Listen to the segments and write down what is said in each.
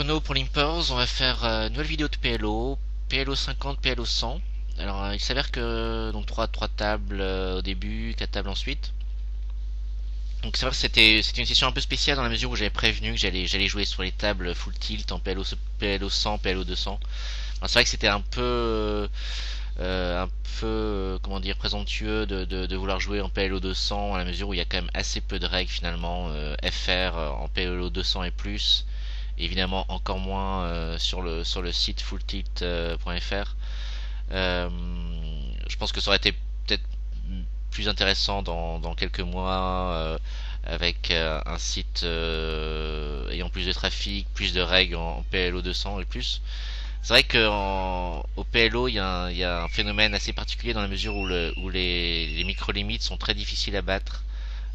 Renault pour l'Impers, on va faire une nouvelle vidéo de PLO, PLO 50, PLO 100. Alors il s'avère que donc trois tables au début, 4 tables ensuite. Donc c'est vrai que c'était une session un peu spéciale dans la mesure où j'avais prévenu que j'allais jouer sur les tables full tilt en PLO 100, PLO 200. Alors c'est vrai que c'était un peu comment dire présomptueux de vouloir jouer en PLO 200 à la mesure où il y a quand même assez peu de règles finalement FR en PLO 200 et plus. Évidemment encore moins sur le site fulltilt.fr. Euh, je pense que ça aurait été peut-être plus intéressant dans quelques mois avec un site ayant plus de trafic, plus de règles en PLO 200 et plus. C'est vrai qu'au PLO, il y a un phénomène assez particulier dans la mesure où les micro-limites sont très difficiles à battre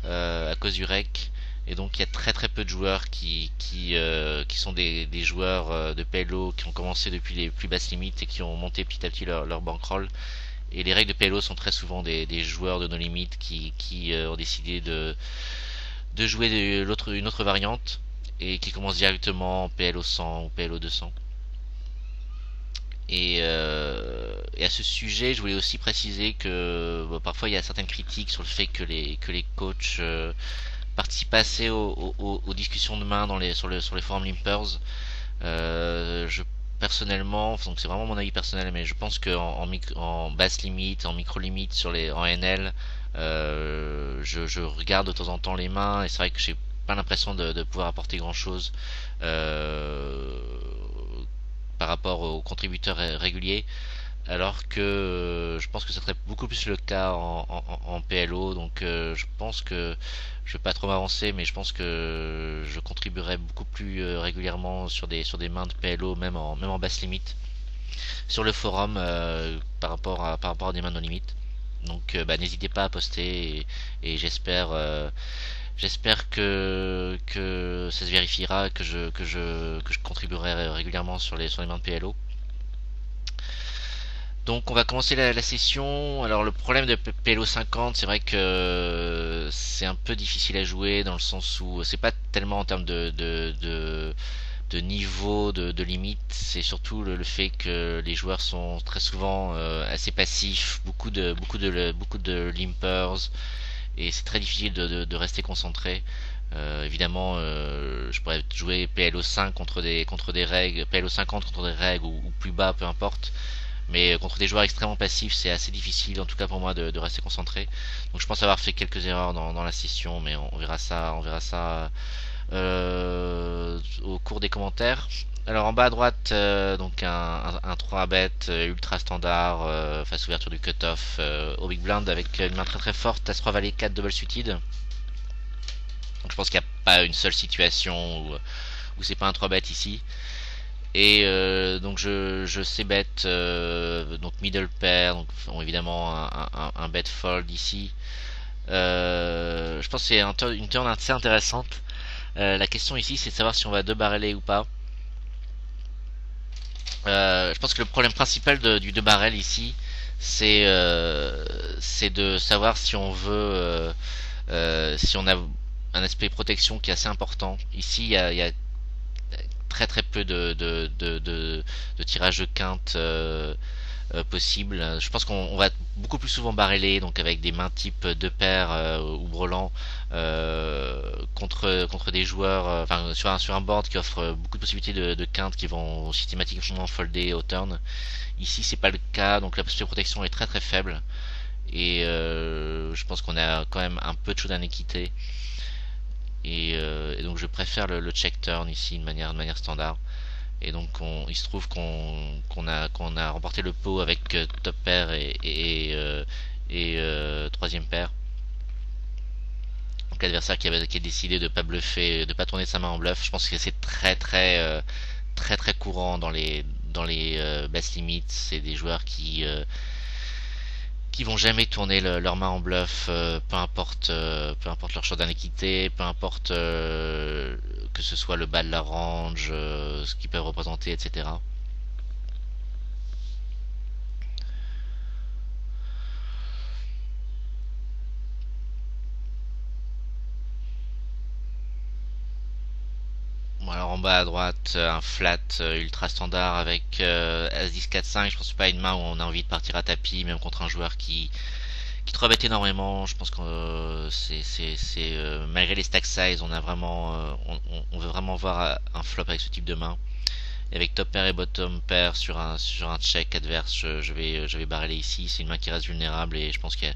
à cause du rec. Et donc il y a très peu de joueurs qui sont des joueurs de PLO qui ont commencé depuis les plus basses limites et qui ont monté petit à petit leur bankroll. Et les règles de PLO sont très souvent des joueurs de nos limites qui ont décidé de jouer une autre variante et qui commencent directement en PLO 100 ou PLO 200. Et à ce sujet, je voulais aussi préciser que bon, parfois il y a certaines critiques sur le fait que les coachs participent assez aux discussions de main sur les forums Limpers. Je personnellement, donc c'est vraiment mon avis personnel, mais je pense que en basse limite, en micro limite en NL, je regarde de temps en temps les mains et c'est vrai que j'ai pas l'impression de pouvoir apporter grand chose euh, par rapport aux contributeurs réguliers, alors que je pense que ça serait beaucoup plus le cas en PLO. Donc je pense que je vais pas trop m'avancer, mais je pense que je contribuerai beaucoup plus régulièrement sur des mains de PLO, même en basse limite, sur le forum par rapport à des mains non limites. Donc bah, n'hésitez pas à poster et j'espère que ça se vérifiera, que je contribuerai régulièrement sur les mains de PLO. Donc on va commencer la session. Alors le problème de PLO 50, c'est vrai que c'est un peu difficile à jouer dans le sens où c'est pas tellement en termes de niveau de limite, c'est surtout le fait que les joueurs sont très souvent assez passifs, beaucoup de limpers et c'est très difficile de rester concentré. Évidemment, je pourrais jouer PLO 5 contre des règles, PLO 50 contre des règles ou plus bas, peu importe. Mais contre des joueurs extrêmement passifs, c'est assez difficile, en tout cas pour moi, de rester concentré. Donc je pense avoir fait quelques erreurs dans la session, mais on verra ça au cours des commentaires. Alors en bas à droite, donc un 3 bet ultra standard face ouverture du cutoff au big blind avec une main très forte, As-3 valet 4 double suited. Donc je pense qu'il n'y a pas une seule situation où c'est pas un 3 bet ici. Et donc je sais bet donc middle pair, donc évidemment un bet fold ici. Je pense que c'est une turn assez intéressante. La question ici c'est de savoir si on va deux barreler ou pas. Je pense que le problème principal du deux barrel ici c'est de savoir si on veut si on a un aspect protection qui est assez important. Ici il y a très peu de tirage de quinte possible. Je pense qu'on va beaucoup plus souvent barreler, donc avec des mains type deux paires ou brelan contre des joueurs, enfin sur un board qui offre beaucoup de possibilités de quinte qui vont systématiquement folder au turn. Ici c'est pas le cas, donc la possibilité de protection est très faible et je pense qu'on a quand même un peu de choses d'inéquité. Et donc je préfère le check turn ici de manière standard. Et donc il se trouve qu'on a remporté le pot avec top pair et troisième paire. Donc l'adversaire qui a décidé de pas bluffer, de pas tourner sa main en bluff. Je pense que c'est très courant dans les basses limites. C'est des joueurs qui vont jamais tourner leur main en bluff, peu importe leur choix d'inéquité, peu importe que ce soit le bas de la range, ce qu'ils peuvent représenter, etc. Bon, alors bas à droite, un flat ultra standard avec As-10 4-5. Je pense que c'est pas une main où on a envie de partir à tapis, même contre un joueur qui 3 bet énormément. Je pense que malgré les stack size, on a vraiment, on veut vraiment voir un flop avec ce type de main. Et avec top pair et bottom pair sur un check adverse, je vais barreler ici. C'est une main qui reste vulnérable et je pense que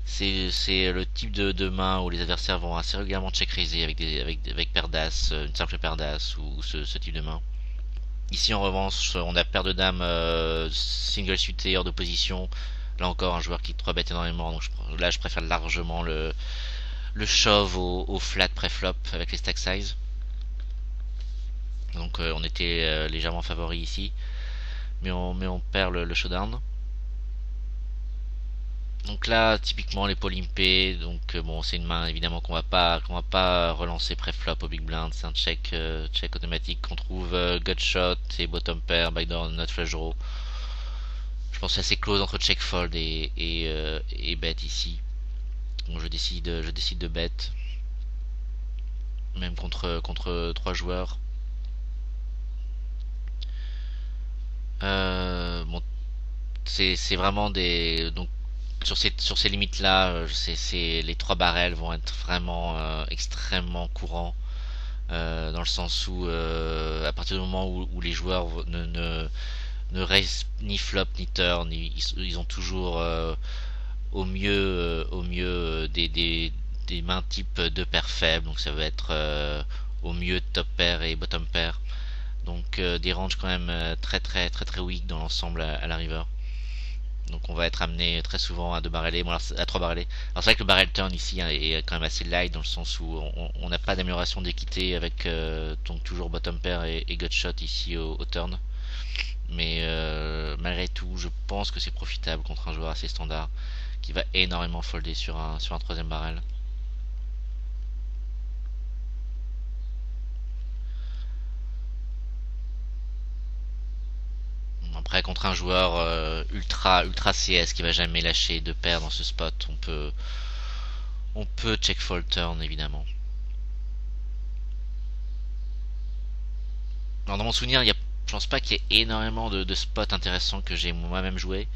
c'est le type de main où les adversaires vont assez régulièrement check raiser avec paire d'as, une simple paire d'as ou ce type de main. Ici en revanche, on a paire de dames single suité hors de position. Là encore, un joueur qui 3 bet énormément, donc là je préfère largement le shove au flat pré-flop avec les stack size. Donc on était légèrement favori ici, mais on perd le showdown. Donc là, typiquement les polimpés, donc bon, c'est une main évidemment qu'on va pas relancer pré-flop au big blind. C'est un check automatique qu'on trouve gut shot et bottom pair, backdoor not flush draw. Je pense que c'est assez close entre check fold et bet ici. Donc je décide de bet, même contre 3 joueurs. Bon, c'est vraiment des donc sur ces limites là, les 3 barrels vont être vraiment extrêmement courants dans le sens où à partir du moment où les joueurs ne raise ni flop ni turn, ils ont toujours au mieux des mains type de paires faibles, donc ça va être au mieux top pair et bottom pair, donc des ranges quand même très weak dans l'ensemble à la river. Donc on va être amené très souvent à 2 barrelés, bon, alors, à 3 barrelés. Alors c'est vrai que le barrel turn ici est quand même assez light dans le sens où on n'a pas d'amélioration d'équité avec donc toujours bottom pair et gut shot ici au turn. Mais malgré tout, je pense que c'est profitable contre un joueur assez standard qui va énormément folder sur un troisième barrel. Après, contre un joueur ultra CS qui va jamais lâcher de paire dans ce spot, on peut check fold turn évidemment. Alors, dans mon souvenir, je pense pas qu'il y ait énormément de spots intéressants que j'ai moi-même joué.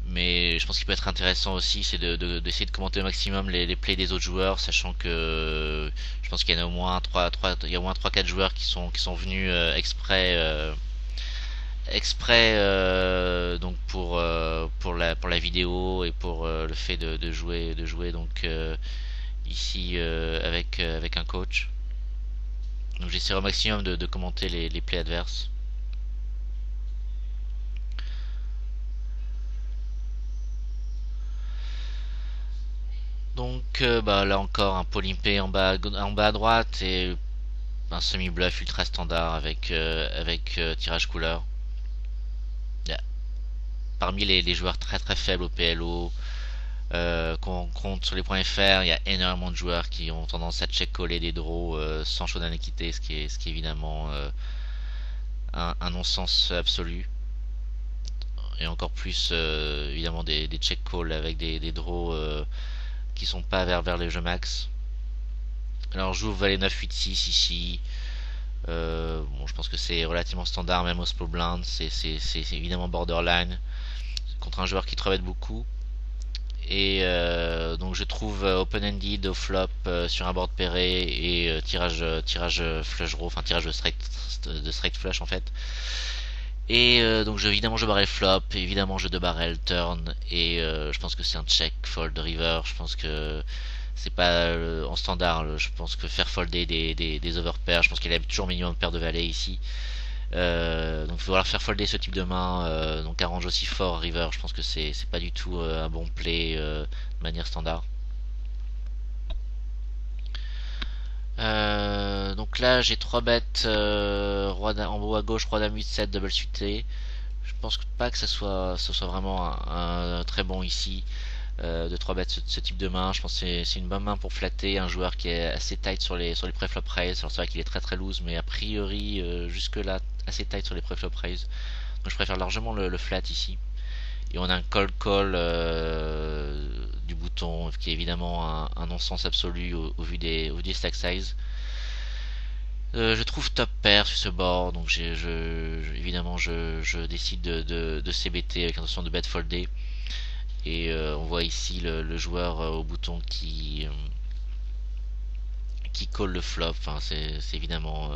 Mais je pense qu'il peut être intéressant aussi, c'est d'essayer de commenter au maximum les plays des autres joueurs, sachant que je pense qu'il y en a au moins il y a au moins 3-4 joueurs qui sont venus exprès donc pour la vidéo et pour le fait de jouer donc ici avec un coach. Donc j'essaie au maximum de commenter les plays adverses. Donc bah là encore un polimpé en bas à droite et un semi-bluff ultra standard avec tirage couleur. Yeah. Parmi les joueurs très faibles au PLO qu'on compte sur les points FR, il y a énormément de joueurs qui ont tendance à check coller des draws sans showdown équité, ce qui est évidemment un non-sens absolu. Et encore plus évidemment des check calls avec des draws qui sont pas vers les jeux max. Alors j'ouvre valet 9-8-6 ici. Bon, je pense que c'est relativement standard même au small blind. C'est évidemment borderline contre un joueur qui travaille beaucoup. Et donc je trouve open-ended au flop sur un board pairé et tirage flush draw, enfin tirage de straight flush en fait. Et donc évidemment je barrel flop, évidemment je 2 barrel turn et je pense que c'est un check fold river. Je pense que c'est pas en standard. Je pense que faire folder des overpairs, je pense qu'il y a toujours minimum paire de valets ici. Donc il faut falloir faire folder ce type de main. Donc un range aussi fort river, je pense que c'est pas du tout un bon play de manière standard. Donc là j'ai 3 bêtes en haut à gauche, roi dame 8 7 double suité. Je pense pas que ce soit vraiment un très bon ici de 3 bêtes ce type de main. Je pense que c'est une bonne main pour flatter un joueur qui est assez tight sur les pré-flop raise. Alors c'est vrai qu'il est très loose, mais a priori jusque là assez tight sur les pré-flop raise. Donc je préfère largement le flat ici. Et on a un cold call du bouton qui est évidemment un non-sens absolu au vu des stack size. Je trouve top pair sur ce board, donc évidemment je décide de CBT avec intention de bet folder. Et on voit ici le joueur au bouton qui call le flop. Enfin, c'est évidemment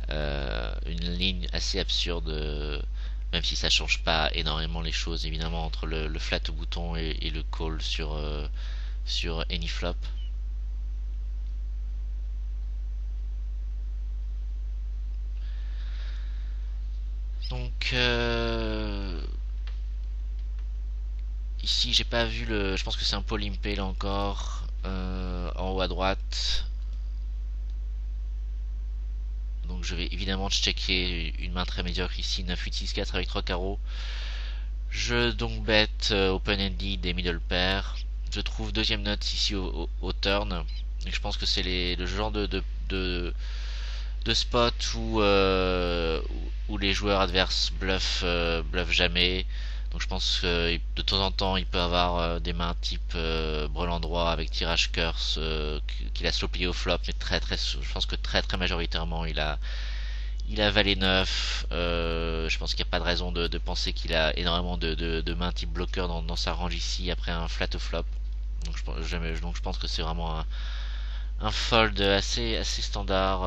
une ligne assez absurde, même si ça change pas énormément les choses évidemment entre le flat au bouton et le call sur any flop. Donc ici j'ai pas vu le, je pense que c'est un Paul Impey là encore, en haut à droite. Donc je vais évidemment checker une main très médiocre ici, 9, 8, 6, 4 avec 3 carreaux. Je donc bet open-ended des middle pairs. Je trouve deuxième note ici au turn. Et je pense que c'est le genre de spot où les joueurs adverses bluffent jamais. Donc je pense que de temps en temps il peut avoir des mains type brelan droit avec tirage curse qu'il a slow plié au flop, mais je pense que très majoritairement il a valet 9. Je pense qu'il n'y a pas de raison de penser qu'il a énormément de mains type bloqueur dans sa range ici après un flat au flop. Donc je pense que c'est vraiment un fold assez standard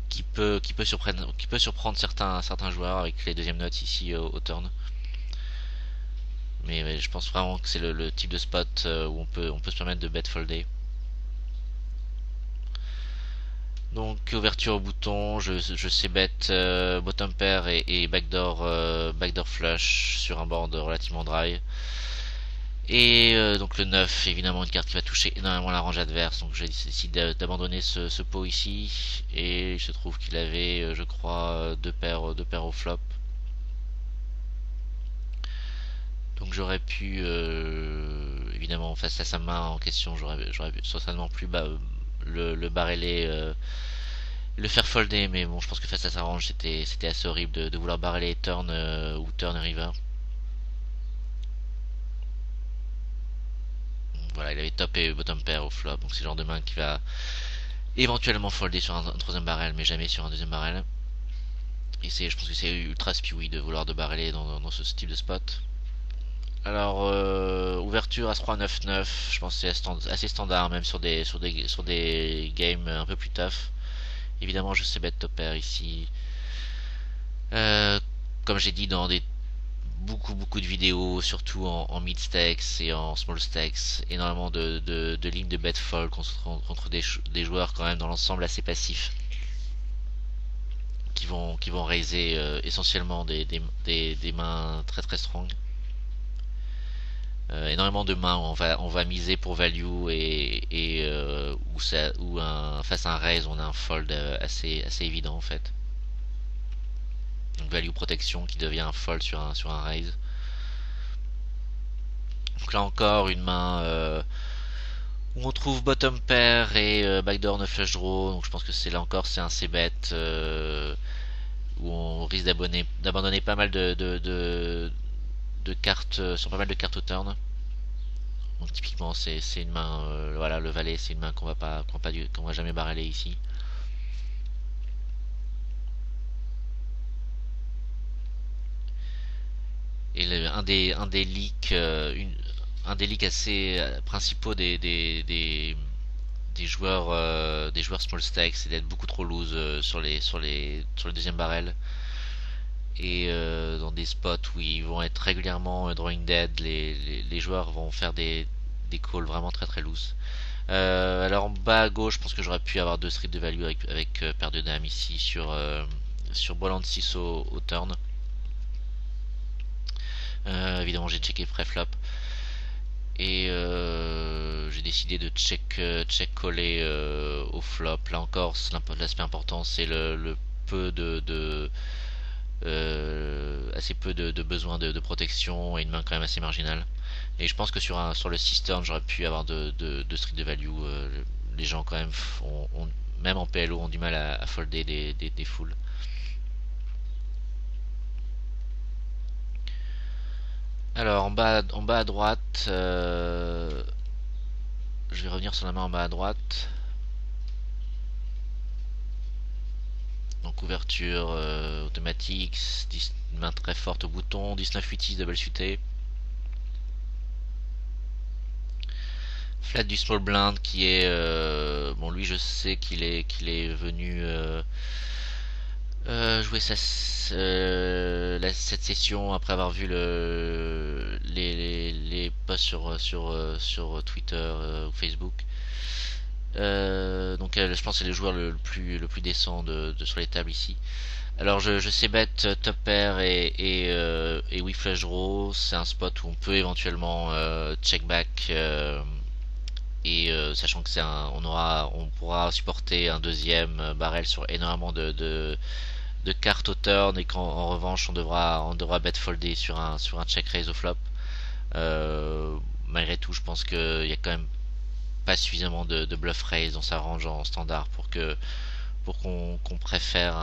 qui peut surprendre certains joueurs avec les deuxièmes notes ici au turn. Mais je pense vraiment que c'est le type de spot où on peut se permettre de bet folder. Donc ouverture au bouton, je sais bet bottom pair et backdoor flush sur un board relativement dry. Et donc le 9, évidemment une carte qui va toucher énormément la range adverse, donc j'ai décidé d'abandonner ce pot ici. Et il se trouve qu'il avait, je crois, deux paires au flop. Donc j'aurais pu, évidemment, face à sa main en question, j'aurais certainement plus le barreler, le faire folder, mais bon, je pense que face à sa range, c'était assez horrible de vouloir barreler turn ou turn river. Donc voilà, il avait top et bottom pair au flop, donc c'est le genre de main qui va éventuellement folder sur un troisième barrel, mais jamais sur un deuxième barrel. Et je pense que c'est ultra spewy de vouloir de barreler dans ce type de spot. Alors, ouverture As-3, 9-9, je pense que c'est assez standard, même sur des games un peu plus tough. Évidemment, je sais bet top pair ici. Euh, Comme j'ai dit dans beaucoup de vidéos, surtout en mid stakes et en small stakes, énormément de lignes de bet fold contre des joueurs quand même dans l'ensemble assez passifs, qui vont raiser essentiellement des mains très strong. Énormément de mains où on va miser pour value et face à un raise on a un fold assez évident en fait. Donc value protection qui devient un fold sur un raise. Donc là encore une main où on trouve bottom pair et backdoor 9 flush draw. Donc je pense que là encore c'est un c-bet où on risque d'abandonner pas mal de cartes sur pas mal de cartes au turn. Donc typiquement c'est une main, voilà, le valet c'est une main qu'on va jamais barreler ici. Et un des leaks assez principaux des joueurs small stack, c'est d'être beaucoup trop loose sur le deuxième barrel. Et dans des spots où ils vont être régulièrement drawing dead, les joueurs vont faire des calls vraiment très loose. Alors en bas à gauche, je pense que j'aurais pu avoir deux strips de value avec paire de dames ici sur Boland 6 au turn. Évidemment, j'ai checké pré-flop et j'ai décidé de check coller au flop. Là encore, l'aspect important, c'est le peu assez peu de besoin de protection et une main quand même assez marginale. Et je pense que sur le 6 turn, j'aurais pu avoir de strict de value. Les gens quand même même en PLO ont du mal à folder des foules. Alors en bas à droite, je vais revenir sur la main en bas à droite. couverture automatique, une main très forte au bouton, 19-8-6 double suité. Flat du small blind qui est bon, lui je sais qu'il est venu jouer cette session après avoir vu les posts sur Twitter ou Facebook. Donc je pense que c'est le joueur le plus décent sur les tables ici. Alors je sais bet top pair et we flush draw. C'est un spot où on peut éventuellement check back et sachant que on pourra supporter un deuxième barrel sur énormément de cartes au turn, et qu'en revanche on devra bet folder sur un check raise au flop. Malgré tout, je pense qu'il y a quand même pas suffisamment de bluff raise dans sa range en standard pour qu'on préfère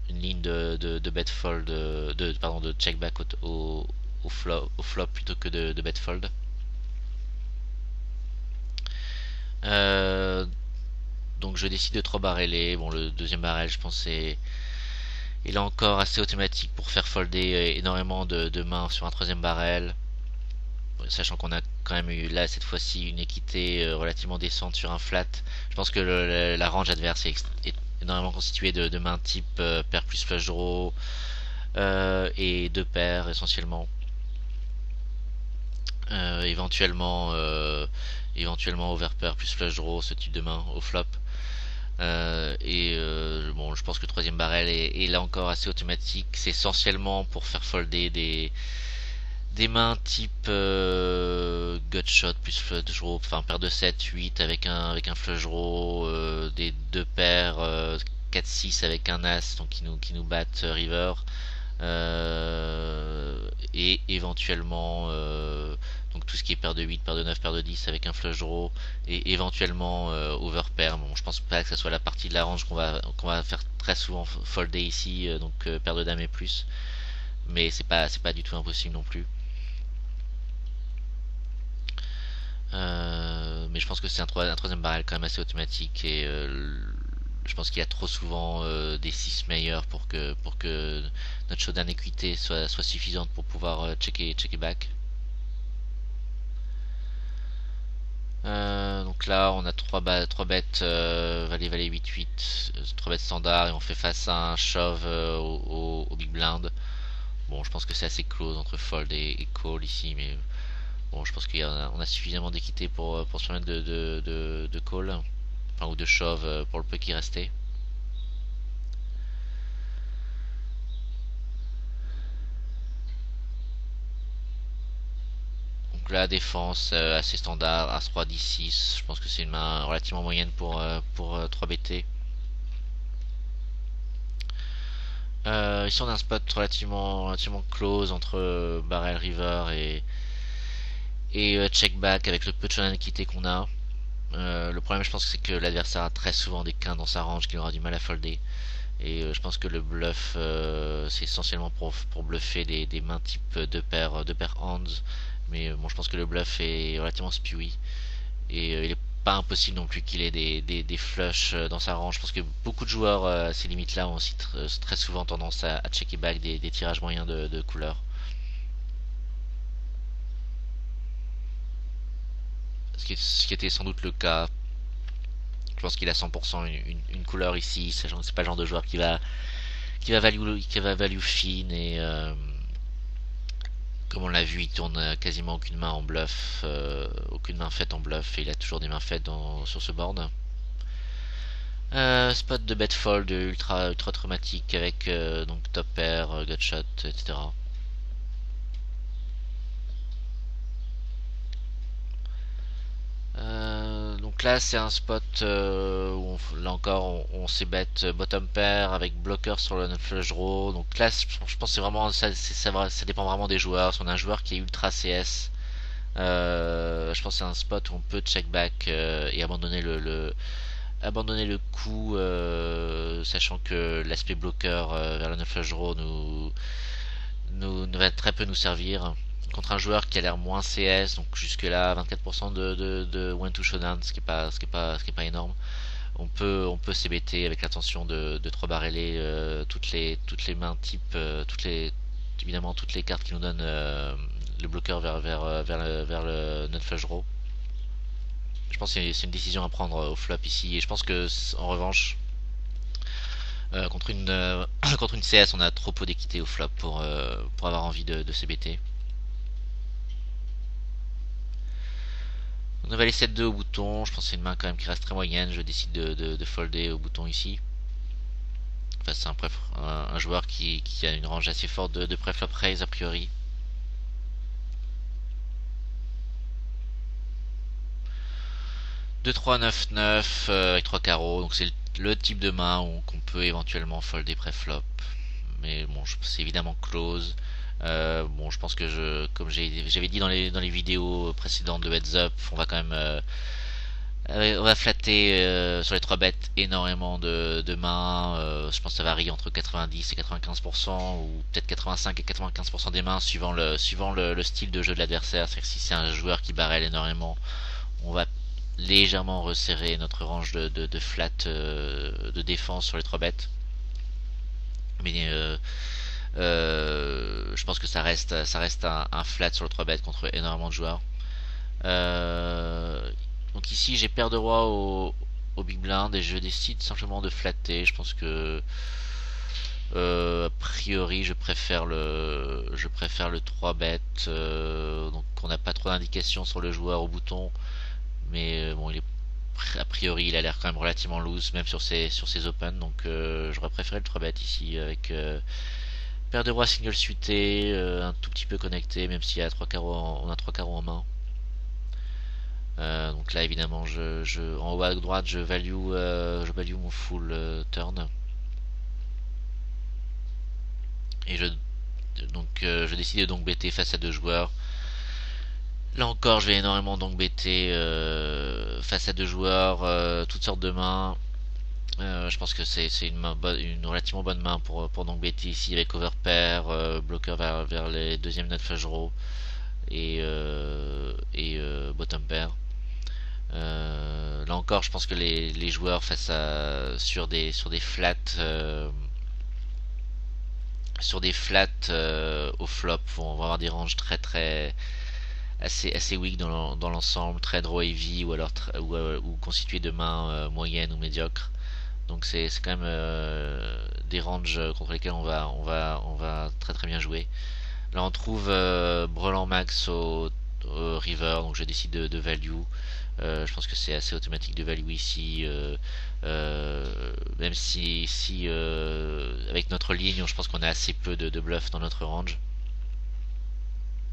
une ligne de bet fold, pardon, de check back au flop plutôt que de bet fold. Donc je décide de 3 barreler. Bon, le deuxième barrel, je pense, il est encore assez automatique pour faire folder énormément de mains sur un troisième barrel, sachant qu'on a quand même eu là cette fois-ci une équité relativement décente sur un flat. Je pense que la range adverse est énormément constituée de mains type pair plus flush draw et deux paires essentiellement. Éventuellement overpair plus flush draw, ce type de main au flop. Bon, je pense que le troisième barrel est là encore assez automatique. C'est essentiellement pour faire folder des mains type gutshot plus flush draw, enfin paire de 7, 8 avec un flush draw, des deux paires 4, 6 avec un as, donc qui nous battent river, et éventuellement donc tout ce qui est paire de 8, paire de 9, paire de 10 avec un flush draw, et éventuellement overpair. Bon, je pense pas que ça soit la partie de la range qu'on va faire très souvent folder ici, donc paire de dames et plus, mais c'est pas du tout impossible non plus. Mais je pense que c'est un troisième barrel quand même assez automatique, et je pense qu'il y a trop souvent des 6 meilleurs pour que notre showdown équité soit suffisante pour pouvoir checker back. Donc là on a 3 bêtes valet 8-8, 3 bêtes standard, et on fait face à un shove au big blind. Bon, je pense que c'est assez close entre fold et call ici, mais bon, je pense qu'on a suffisamment d'équité pour se permettre de call, enfin, ou de shove pour le peu qui restait. Donc là, défense assez standard, As-3, 10-6. Je pense que c'est une main relativement moyenne pour 3BT. Ici on a un spot relativement close entre barrel river et check back avec le peu de showdown équité qu'on a. Le problème, je pense, c'est que l'adversaire a très souvent des quintes dans sa range qu'il aura du mal à folder. Et je pense que le bluff, c'est essentiellement pour bluffer des mains type deux paires hands. Mais bon, je pense que le bluff est relativement spewy. Et il est pas impossible non plus qu'il ait des flushs dans sa range. Je pense que beaucoup de joueurs à ces limites-là ont aussi très souvent tendance à checker back des tirages moyens de couleur. Ce qui était sans doute le cas. Je pense qu'il a 100% une couleur ici, sachant que c'est pas le genre de joueur qui va value fine, et comme on l'a vu, il tourne quasiment aucune main en bluff, aucune main faite en bluff, et il a toujours des mains faites sur ce board. Spot de bet fold ultra traumatique avec donc top pair, gutshot, etc. Donc là c'est un spot où là encore on s'est bet bottom pair avec bloqueur sur le flush draw. Donc là je pense que c'est vraiment ça dépend vraiment des joueurs. Si on a un joueur qui est ultra CS, je pense que c'est un spot où on peut check back et abandonner le coup, sachant que l'aspect bloqueur vers le 9 flush draw va très peu nous servir contre un joueur qui a l'air moins CS. Donc jusque là 24% de one to showdown, ce qui est pas énorme. On peut CBT avec l'intention de 3 barreler toutes les mains type, évidemment toutes les cartes qui nous donnent le bloqueur vers le nut flush draw. Je pense que c'est une décision à prendre au flop ici, et je pense que en revanche contre une contre une CS on a trop peu d'équité au flop pour avoir envie de CBT. On va les 7-2 au bouton, je pense que c'est une main quand même qui reste très moyenne, je décide de folder au bouton ici. Enfin, c'est un joueur qui a une range assez forte de pré-flop raise a priori. Deux 3 9 9 avec 3 carreaux, donc c'est le type de main qu'on peut éventuellement folder pré-flop. Mais bon, c'est évidemment close. Bon, je pense que comme j'avais dit dans les vidéos précédentes de Heads Up, on va flatter sur les 3 bêtes énormément de mains. Je pense que ça varie entre 90 et 95%, ou peut-être 85 et 95% des mains suivant le style de jeu de l'adversaire. C'est-à-dire que si c'est un joueur qui barrel énormément, on va légèrement resserrer notre range de flat de défense sur les 3 bêtes. Mais je pense que ça reste un flat sur le 3 bêtes contre énormément de joueurs. Donc ici j'ai paire de roi au big blind et je décide simplement de flatter. Je pense que a priori je préfère le 3 bêtes, donc on n'a pas trop d'indications sur le joueur au bouton, mais bon, a priori il a l'air quand même relativement loose même sur ses open, donc j'aurais préféré le 3 bet ici avec paire de roi single suité, un tout petit peu connecté, même s'il y a 3 carreaux on a 3 carreaux en main. Donc là évidemment en haut à droite je value mon full turn, et je décide de donc bêter face à deux joueurs. Là encore, je vais énormément donc bêter face à deux joueurs, toutes sortes de mains. Je pense que c'est une relativement bonne main pour donc bêter ici avec overpair, bloqueur vers les deuxièmes nut flush draw et bottom pair. Là encore, je pense que les joueurs sur des flats au flop vont avoir des ranges très assez weak dans l'ensemble, très draw heavy, ou alors ou constitué de mains moyennes ou médiocres. Donc c'est quand même des ranges contre lesquels on va très bien jouer. Là on trouve Brelan Max au river, donc je décide de value. Je pense que c'est assez automatique de value ici, même si avec notre ligne je pense qu'on a assez peu de bluff dans notre range.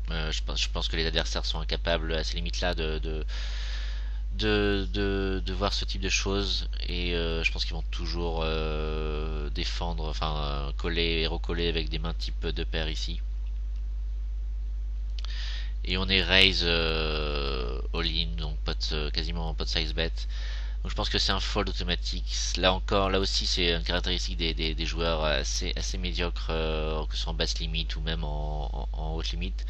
Je pense que les adversaires sont incapables à ces limites là de voir ce type de choses, et je pense qu'ils vont toujours défendre, enfin coller et recoller avec des mains type de paire ici. Et on est raise all-in, donc quasiment pot size bet. Donc je pense que c'est un fold automatique. Là aussi c'est une caractéristique des joueurs assez médiocres, que ce soit en basse limite ou même en haute limite.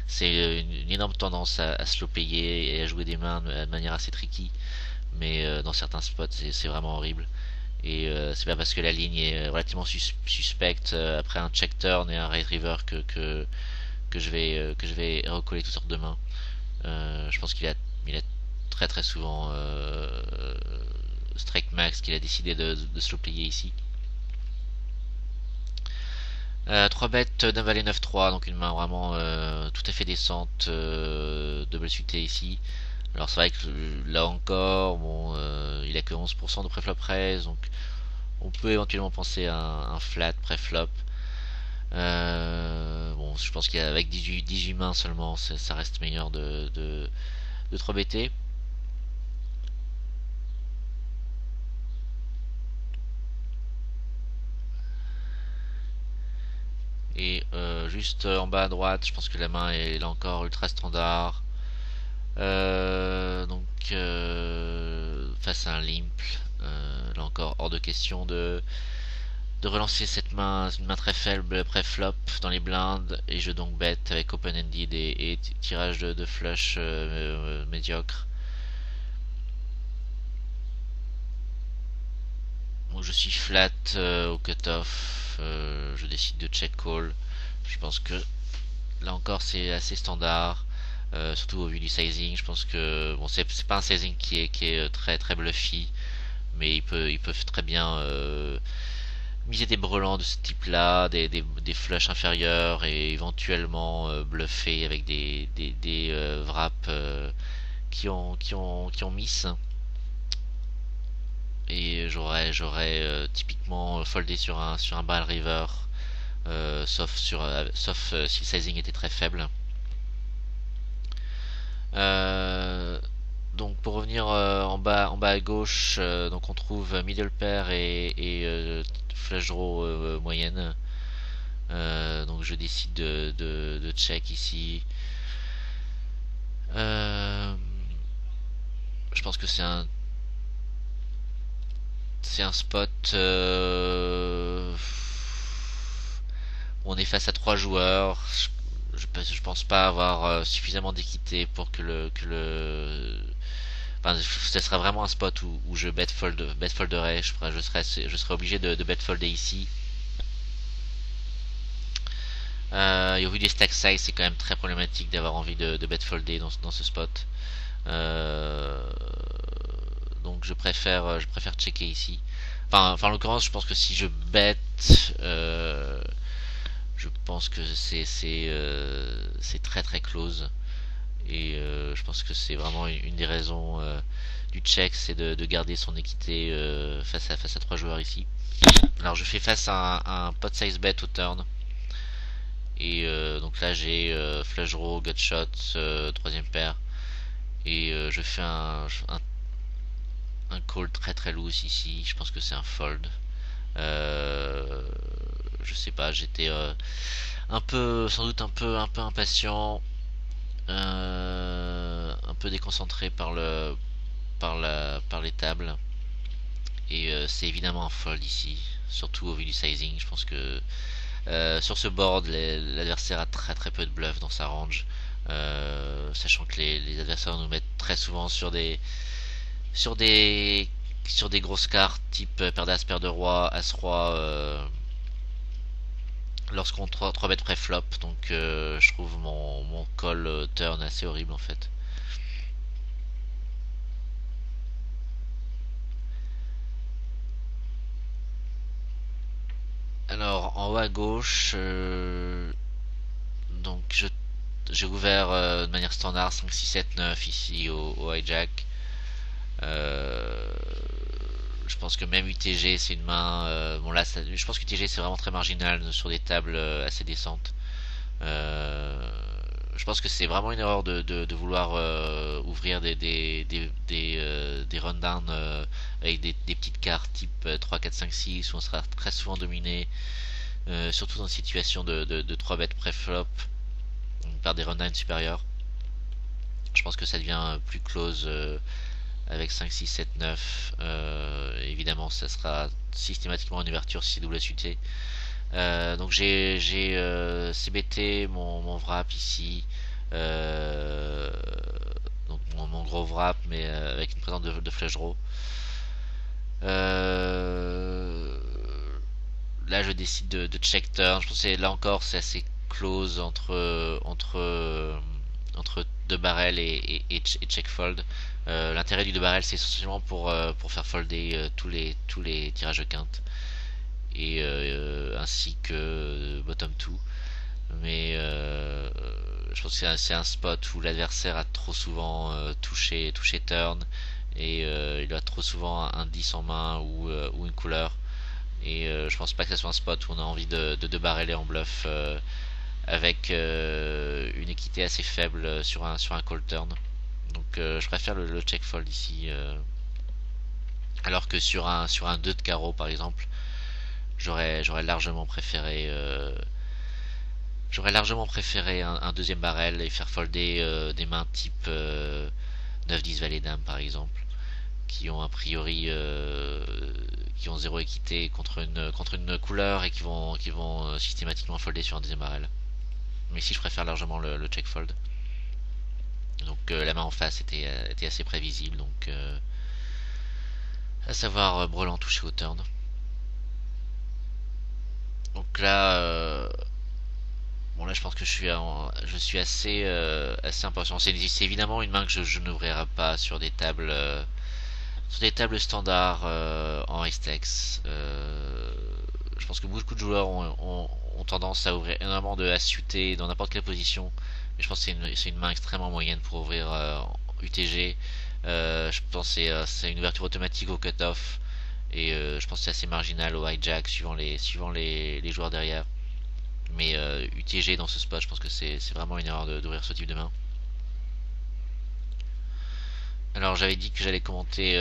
C'est une énorme tendance à slow player et à jouer des mains de manière assez tricky, mais dans certains spots c'est vraiment horrible. Et c'est pas parce que la ligne est relativement suspecte après un check turn et un raise river que je vais recoller toutes sortes de mains. Je pense qu'il a très souvent strike max qu'il a décidé de slow player ici. 3 bêtes d'un valet 9-3, donc une main vraiment tout à fait décente, double suité ici. Alors c'est vrai que là encore, bon, il a que 11% de préflop raise, donc on peut éventuellement penser à un flat préflop. Bon, je pense qu'avec 18 mains seulement, ça reste meilleur de 3 BT. Et juste en bas à droite, je pense que la main est là encore ultra standard. Donc face à un limp, là encore hors de question de relancer une main très faible pré-flop dans les blindes, et je donc bet avec open-ended et tirage de flush médiocre. je suis flat au cutoff, je décide de check call. Je pense que là encore c'est assez standard, surtout au vu du sizing. Je pense que bon, c'est pas un sizing qui est très très bluffy, mais ils peuvent très bien miser des brelans de ce type-là, des flushs inférieurs et éventuellement bluffer avec des wraps qui ont miss. Et j'aurais typiquement foldé sur un barrel river, sauf si le sizing était très faible. Euh, donc pour revenir en bas à gauche, donc on trouve middle pair et flush draw moyenne. Donc je décide de check ici. Euh, je pense que c'est un spot où on est face à trois joueurs. Je pense pas avoir suffisamment d'équité pour enfin, ce sera vraiment un spot où je bet folderai. Je serais obligé de bet folder ici. Et au vu des stack size, c'est quand même très problématique d'avoir envie de bet folder dans ce spot. Euh, donc je préfère checker ici. Enfin, en l'occurrence, je pense que si je bet, je pense que c'est très très close. Et je pense que c'est vraiment une des raisons du check, c'est de garder son équité face à trois joueurs ici. Alors je fais face à un pot size bet au turn. Et donc là j'ai flush draw, gutshot, troisième paire. Et je fais un call très très loose ici. Je pense que c'est un fold. Euh, je sais pas, j'étais sans doute un peu impatient, un peu déconcentré par les tables. Et c'est évidemment un fold ici, surtout au vu du sizing. Je pense que sur ce board, l'adversaire a très très peu de bluff dans sa range, sachant que les adversaires nous mettent très souvent sur des sur des grosses cartes type paire d'as, paire de roi, as roi, lorsqu'on 3 bêtes pré-flop. Donc je trouve mon call turn assez horrible en fait. Alors en haut à gauche, donc j'ai ouvert de manière standard 5, 6, 7, 9 ici au hijack. Euh, je pense que même UTG c'est une main. Bon là, je pense que UTG c'est vraiment très marginal sur des tables assez décentes. Euh, je pense que c'est vraiment une erreur de vouloir ouvrir des rundowns avec des petites cartes type 3, 4, 5, 6 où on sera très souvent dominé, surtout dans une situation de 3 bêtes pré-flop par des rundowns supérieurs. Je pense que ça devient plus close avec 5, 6, 7, 9. Évidemment, ça sera systématiquement une ouverture si c'est double SUT. Donc j'ai CBT mon wrap ici. Euh, donc mon gros wrap, mais avec une présence de flush draw. Euh, Là, je décide de check turn. Je pense que là encore, c'est assez close entre deux barrels et check fold. L'intérêt du deux barrels, c'est essentiellement pour faire folder tous les tirages de quinte, et ainsi que bottom 2. Mais je pense que c'est un spot où l'adversaire a trop souvent touché turn, et il a trop souvent un 10 en main ou une couleur. Et je pense pas que ce soit un spot où on a envie de barreler en bluff avec une équité assez faible sur un call turn. Donc je préfère le check fold ici, alors que sur un 2 de carreau par exemple, j'aurais largement préféré un deuxième barrel et faire folder des mains type 9-10 valet dame par exemple, qui ont a priori qui ont zéro équité contre une couleur, et qui vont systématiquement folder sur un deuxième barrel. Mais ici je préfère largement le check fold. Donc la main en face était assez prévisible, donc à savoir brelan touché au turn. Donc là, bon là je pense que je suis assez impatient. C'est évidemment une main que je n'ouvrirai pas sur des tables standards en Hextex. Je pense que beaucoup de joueurs ont tendance à ouvrir énormément de As-UT dans n'importe quelle position. Mais je pense que c'est une main extrêmement moyenne pour ouvrir en UTG. Je pense que c'est une ouverture automatique au cut-off. Et je pense que c'est assez marginal au hijack suivant les joueurs derrière. Mais UTG dans ce spot, je pense que c'est vraiment une erreur d'ouvrir ce type de main. Alors j'avais dit que j'allais commenter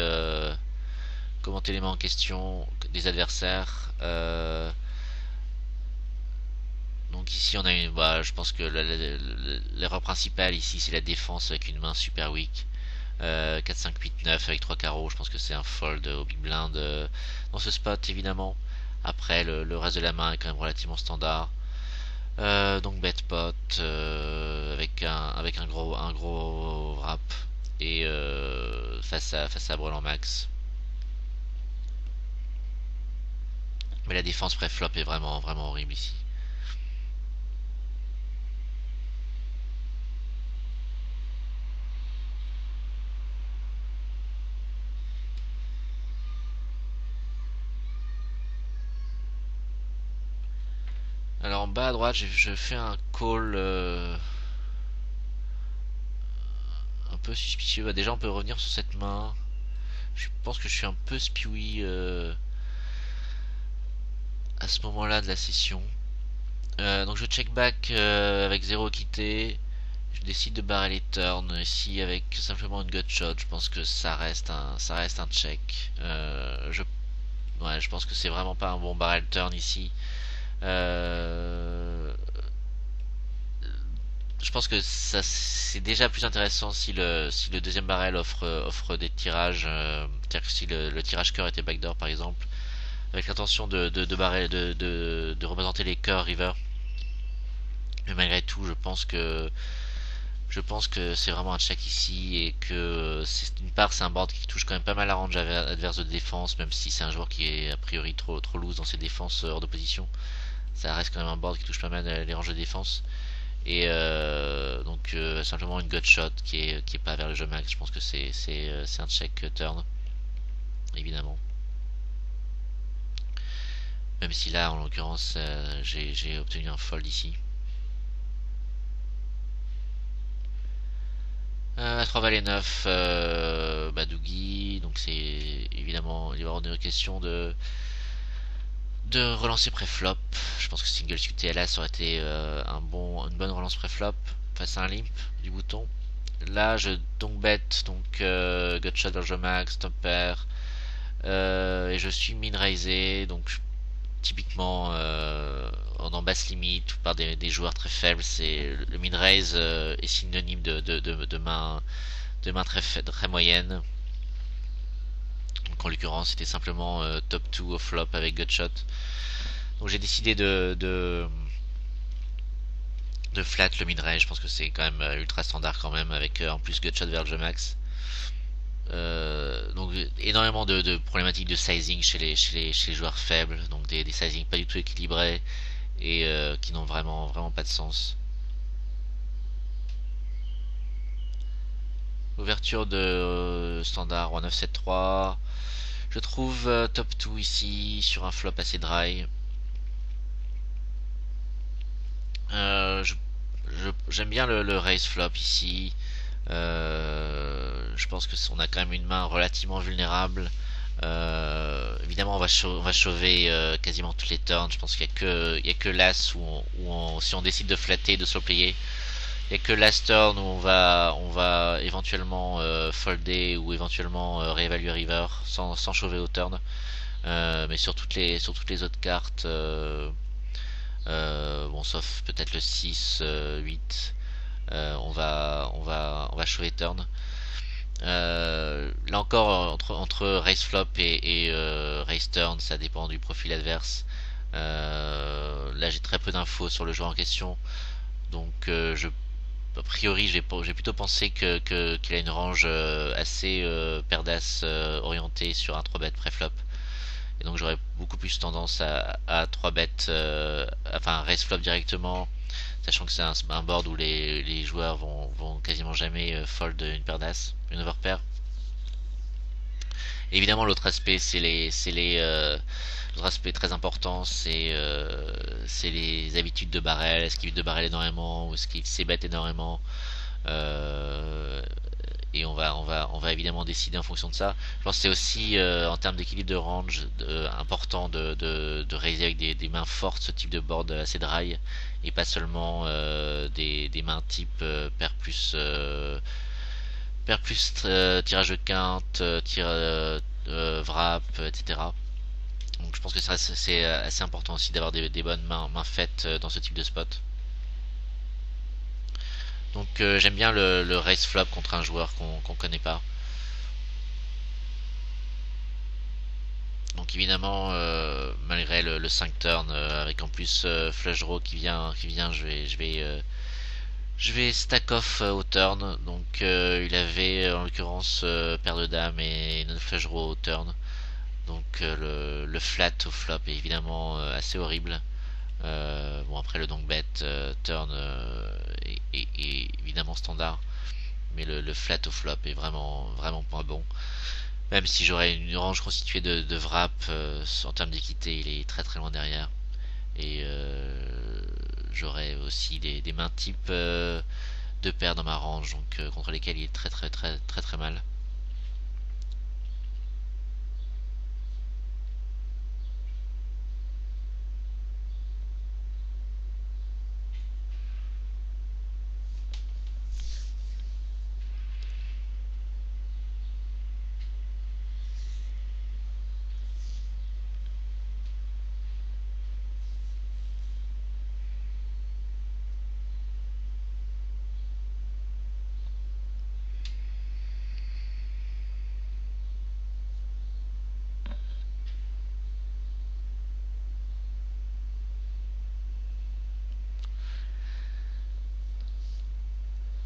les mains en question des adversaires. Donc ici on a une, bah, je pense que l'erreur principale ici c'est la défense avec une main super weak. 4, 5, 8, 9 avec 3 carreaux, je pense que c'est un fold au big blind dans ce spot évidemment. Après le reste de la main est quand même relativement standard. Donc bet pot avec un gros wrap et face à Brelan Max. Mais la défense pré-flop est vraiment horrible ici. Alors en bas à droite, je fais un call un peu suspicieux. Bah, déjà, on peut revenir sur cette main. Je pense que je suis un peu spewy à ce moment-là de la session. Donc je check back avec 0 quitté. Je décide de barrer les turns ici avec simplement une gut shot. Je pense que ça reste un check. Ouais, je pense que c'est vraiment pas un bon barrel turn ici. Euh, je pense que ça c'est déjà plus intéressant si le deuxième barrel offre des tirages, c'est-à-dire que si le tirage cœur était backdoor par exemple, avec l'intention de représenter les cœurs river. Mais malgré tout, je pense que c'est vraiment un check ici et que c'est d'une part c'est un board qui touche quand même pas mal la range adverse de défense, même si c'est un joueur qui est a priori trop loose dans ses défenses hors de position. Ça reste quand même un board qui touche pas mal les ranges de défense. Et donc simplement une gut shot qui est pas vers le jeu max. Je pense que c'est un check turn évidemment. Même si là en l'occurrence j'ai obtenu un fold ici. À 3 valet 9 Badougi, donc c'est évidemment il va y avoir une question de relancer pré-flop. Je pense que single QTLS aurait été une bonne relance pré-flop face à un limp du bouton. Là, je donc bet, donc gutshot vers jeu max, top pair, et je suis min raisé, donc typiquement en basse limite ou par des joueurs très faibles, c'est le min raise est synonyme de main très moyenne. Donc en l'occurrence, c'était simplement top 2 au flop avec gutshot. Donc j'ai décidé de flat le mid-range. Je pense que c'est quand même ultra standard quand même avec en plus gutshot vers le jeu max. Donc énormément de problématiques de sizing chez les joueurs faibles, donc des sizings pas du tout équilibrés et qui n'ont vraiment pas de sens. Ouverture de standard 1973. Je trouve top 2 ici sur un flop assez dry. Euh, je- J'aime bien le raise flop ici. Je pense que on a quand même une main relativement vulnérable. Évidemment, on va chauver quasiment toutes les turns. Je pense qu'il y a que l'as si on décide de flatter, de slow player, il y a que last turn où on va éventuellement folder ou éventuellement réévaluer river sans chauver au turn. Mais sur toutes les autres cartes, bon, sauf peut-être le 6, 8, on va chauver turn. Là encore, entre raise flop et raise turn, ça dépend du profil adverse. Là, j'ai très peu d'infos sur le joueur en question, donc a priori, j'ai plutôt pensé qu'il a une range assez perdasse orientée sur un 3 bet pré-flop. et donc j'aurais beaucoup plus tendance à 3 bêtes, enfin raise flop directement, sachant que c'est un board où les joueurs vont quasiment jamais fold une paire d'as, une overpair. Évidemment, l'autre aspect, l'autre aspect très important, c'est les habitudes de barrel. Est-ce qu'il de barrel énormément ou est-ce qu'il s'ébête énormément? Euh, et on va évidemment décider en fonction de ça. Je pense que c'est aussi en termes d'équilibre de range important de raiser avec des mains fortes ce type de board assez dry et pas seulement des mains type paire plus tirage de quinte, wrap, etc. Donc je pense que c'est assez important aussi d'avoir des bonnes mains faites dans ce type de spot. Donc j'aime bien le raise flop contre un joueur qu'on connaît pas. Donc évidemment, malgré le 5 turn, avec en plus flush draw qui vient, je vais stack off au turn. Donc il avait en l'occurrence paire de dames et une flush draw au turn. Donc le flat au flop est évidemment assez horrible. Bon après le donk bet turn est évidemment standard, mais le flat au flop est vraiment pas bon. Même si j'aurais une range constituée de wrap, en termes d'équité, il est très très loin derrière. Et j'aurais aussi des mains type de paires dans ma range, donc contre lesquelles il est très mal.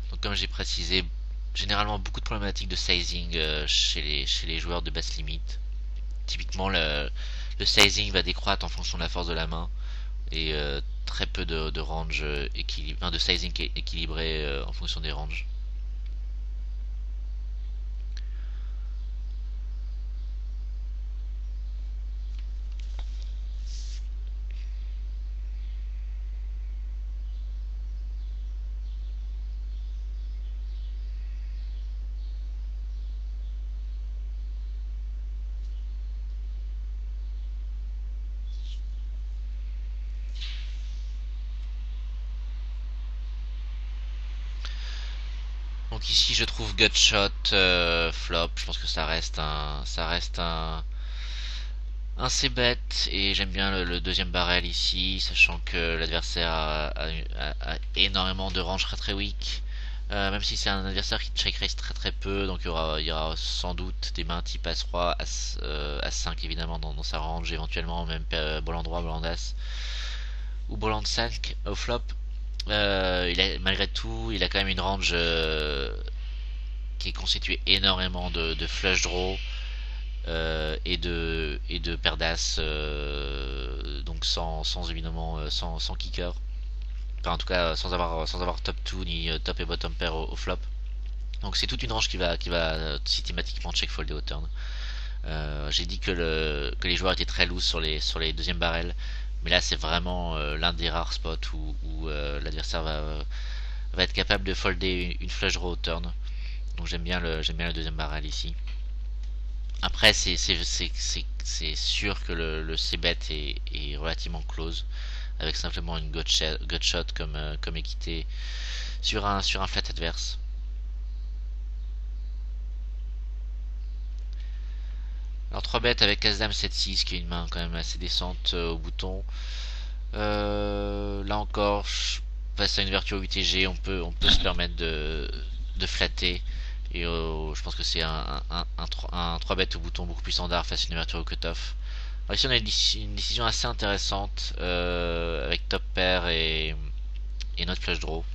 Donc comme j'ai précisé, généralement beaucoup de problématiques de sizing chez les joueurs de basse limite. Typiquement le sizing va décroître en fonction de la force de la main et très peu de range enfin, de sizing équilibré en fonction des ranges. Donc ici je trouve gutshot flop. Je pense que ça reste un c-bet et j'aime bien le deuxième barrel ici, sachant que l'adversaire a énormément de range très weak. Même si c'est un adversaire qui check raise très peu, donc il y aura sans doute des mains type As-3, As-5 évidemment dans sa range, éventuellement même Boland droit, Boland As ou Boland 5 au flop. Malgré tout, il a quand même une range qui est constituée énormément de flush draw et de paire d'as, donc sans évidemment sans kicker. Enfin, en tout cas, sans avoir top 2 ni top et bottom pair au flop. Donc c'est toute une range qui va systématiquement check folder au turn. J'ai dit que les joueurs étaient très loose sur les deuxièmes barrels, mais là c'est vraiment l'un des rares spots où l'adversaire va être capable de folder une flush draw au turn. Donc j'aime bien le deuxième barrel ici. Après c'est sûr que le c-bet est relativement close avec simplement une gut shot comme équité sur un flat adverse. Alors 3 bêtes avec As-Dame 7-6 qui est une main quand même assez décente au bouton. Là encore, face à une vertu au UTG, on peut se permettre de flatter. Et je pense que c'est un 3 bêtes au bouton beaucoup plus standard face à une ouverture au cutoff. Alors ici on a une décision assez intéressante avec top pair et notre flush draw.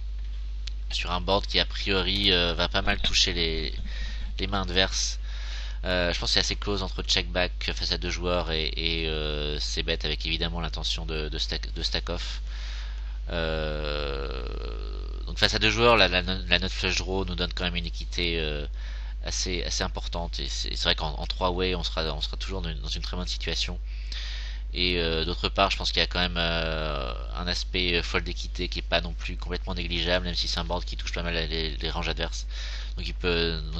Sur un board qui a priori va pas mal toucher les mains adverses. Je pense que c'est assez close entre check back face à deux joueurs et c'est bête avec évidemment l'intention de stack off. Donc face à deux joueurs, la note flush draw nous donne quand même une équité assez importante et c'est vrai qu'en 3 way on sera toujours dans une très bonne situation. Et d'autre part, je pense qu'il y a quand même un aspect fold d'équité qui est pas non plus complètement négligeable, même si c'est un board qui touche pas mal les ranges adverses. Donc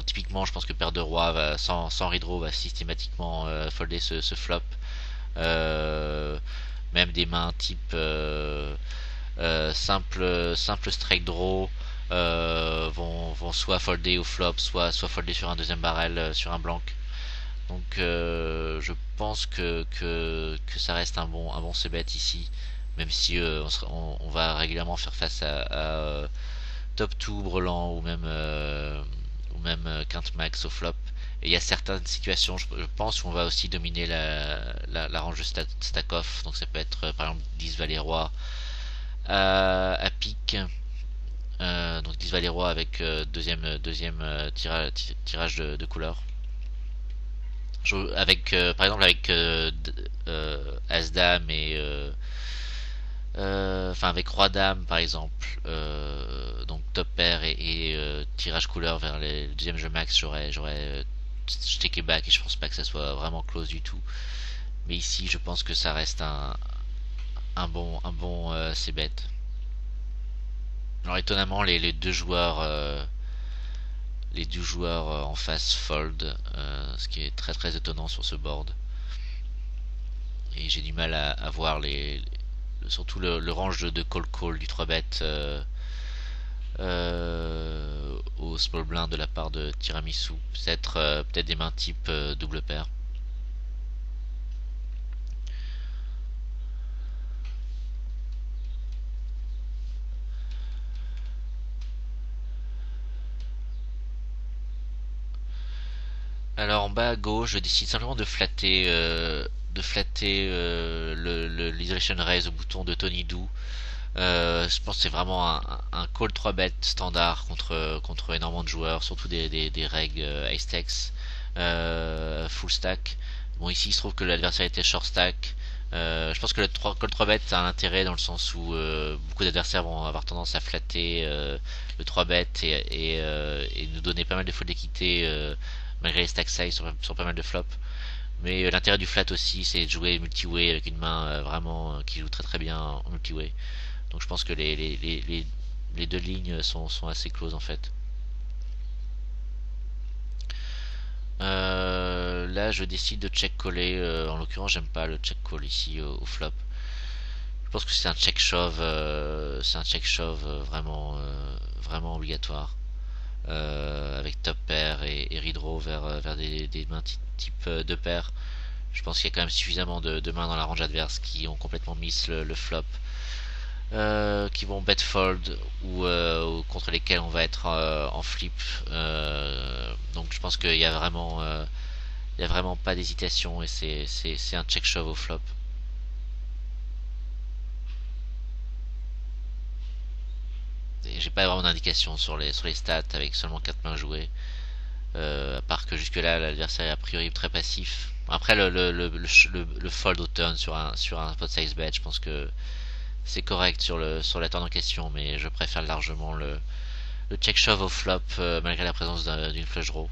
typiquement, je pense que paire de roi sans redraw va systématiquement folder ce flop. Euh, Même des mains type simple strike draw vont soit folder au flop, soit folder sur un deuxième barrel sur un blanc. Donc je pense que ça reste un bon c-bet ici, même si on va régulièrement faire face à top 2 brelan ou même quinte max au flop. Et il y a certaines situations, je pense, où on va aussi dominer la range de stack off. Donc ça peut être par exemple 10 valet roi à pique. Donc 10 valet roi avec deuxième tirage de couleur. Avec par exemple avec as dame et enfin avec roi dame par exemple, donc top pair et tirage couleur vers le deuxième jeu max, j'aurais checké back et je pense pas que ça soit vraiment close du tout, mais ici je pense que ça reste un bon c-bet. Alors étonnamment les deux joueurs en face fold, ce qui est très très étonnant sur ce board. Et j'ai du mal à voir surtout le range de call du 3 bet au small blind de la part de Tiramisu. Peut-être des mains type double paire. Alors en bas à gauche, je décide simplement de flatter l'Isolation Raise au bouton de Tony Doo. Je pense que c'est vraiment un call 3 bet standard contre énormément de joueurs, surtout des règles Ace-Tex full stack. Bon, ici il se trouve que l'adversaire était short stack. Je pense que call 3 bet a un intérêt dans le sens où beaucoup d'adversaires vont avoir tendance à flatter le 3 bet et nous donner pas mal de fautes d'équité malgré les stack size sur pas mal de flops. Mais l'intérêt du flat aussi, c'est de jouer multi-way avec une main vraiment qui joue très très bien en multi-way. Donc je pense que les deux lignes sont assez closes en fait. Là, je décide de check coller. En l'occurrence, j'aime pas le check call ici au flop. Je pense que c'est un check shove vraiment obligatoire. Avec top pair et redraw vers des mains type de pair. Je pense qu'il y a quand même suffisamment de mains dans la range adverse qui ont complètement miss le flop, qui vont bet fold ou contre lesquels on va être en flip. Donc je pense qu'il y a vraiment pas d'hésitation et c'est un check shove au flop. J'ai pas vraiment d'indication sur les stats avec seulement 4 mains jouées. À part que jusque là l'adversaire est a priori très passif. Après le fold au turn sur un pot size bet, je pense que c'est correct sur la turn en question, mais je préfère largement le check shove au flop malgré la présence d'une flush draw.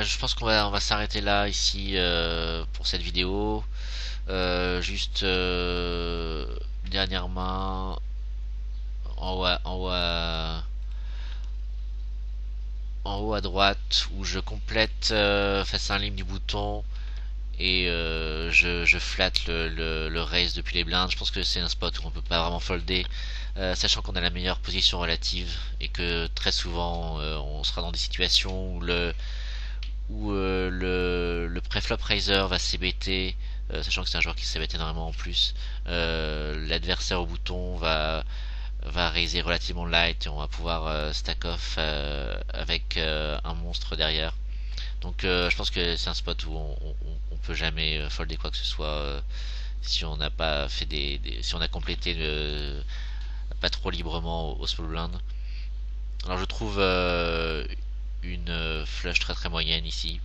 Je pense qu'on va s'arrêter là ici pour cette vidéo. Juste dernière main en haut à droite où je complète face à un ligne du bouton et je flatte le raise depuis les blindes. Je pense que c'est un spot où on peut pas vraiment folder, sachant qu'on a la meilleure position relative et que très souvent on sera dans des situations où le préflop raiser va s'ébêter, sachant que c'est un joueur qui s'ébête énormément en plus. L'adversaire au bouton va raiser relativement light et on va pouvoir stack off avec un monstre derrière. Donc je pense que c'est un spot où on peut jamais folder quoi que ce soit si on n'a pas fait si on a complété pas trop librement au Small Blind. Alors je trouve une flush très très moyenne ici.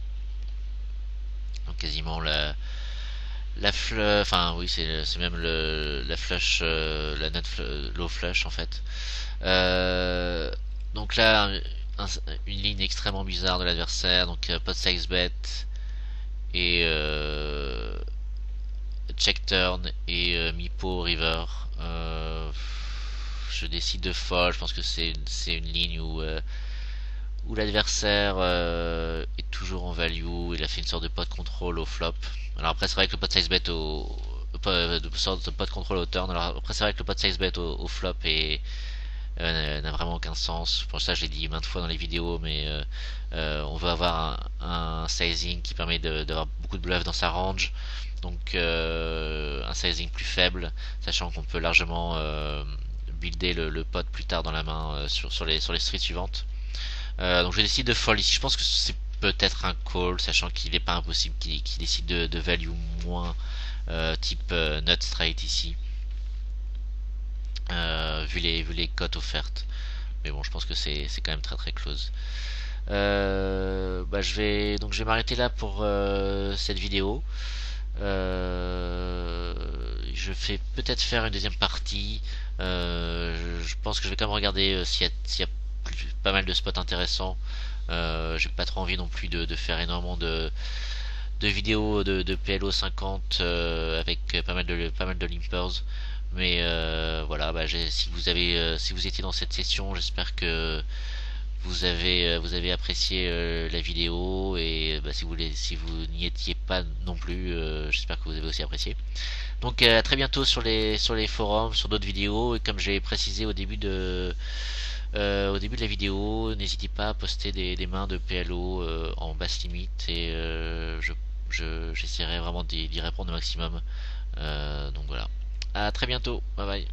Donc quasiment enfin oui c'est même la flush, la low flush en fait. Euh, donc là une ligne extrêmement bizarre de l'adversaire, donc pot size bet et check turn et mi-pot river. Je décide de fold. Je pense que c'est une ligne où l'adversaire est toujours en value. Il a fait une sorte de pot control au flop. Alors après c'est vrai que le pot size bet sorte de pot control au turn. Alors après c'est vrai que le pot size bet au flop n'a vraiment aucun sens. Pour ça, je l'ai dit maintes fois dans les vidéos, mais on veut avoir un sizing qui permet d'avoir beaucoup de bluff dans sa range. Donc un sizing plus faible, sachant qu'on peut largement builder le pot plus tard dans la main sur les streets suivantes. Donc je décide de fold ici. Je pense que c'est peut-être un call, sachant qu'il n'est pas impossible qu'il décide de value moins type nut straight ici. Vu les cotes offertes. Mais bon, je pense que c'est quand même très très close. Je vais m'arrêter là pour cette vidéo. Je vais peut-être faire une deuxième partie. Je pense que je vais quand même regarder s'il y a pas mal de spots intéressants. J'ai pas trop envie non plus de faire énormément de vidéos de PLO 50 avec pas mal de limpers. Mais voilà, si vous étiez dans cette session, j'espère que vous avez apprécié la vidéo et si vous n'y étiez pas non plus, j'espère que vous avez aussi apprécié. Donc à très bientôt sur les forums, sur d'autres vidéos et comme j'ai précisé au début de la vidéo, n'hésitez pas à poster des mains de PLO en basse limite et j'essaierai vraiment d'y répondre au maximum. Donc voilà. À très bientôt. Bye bye.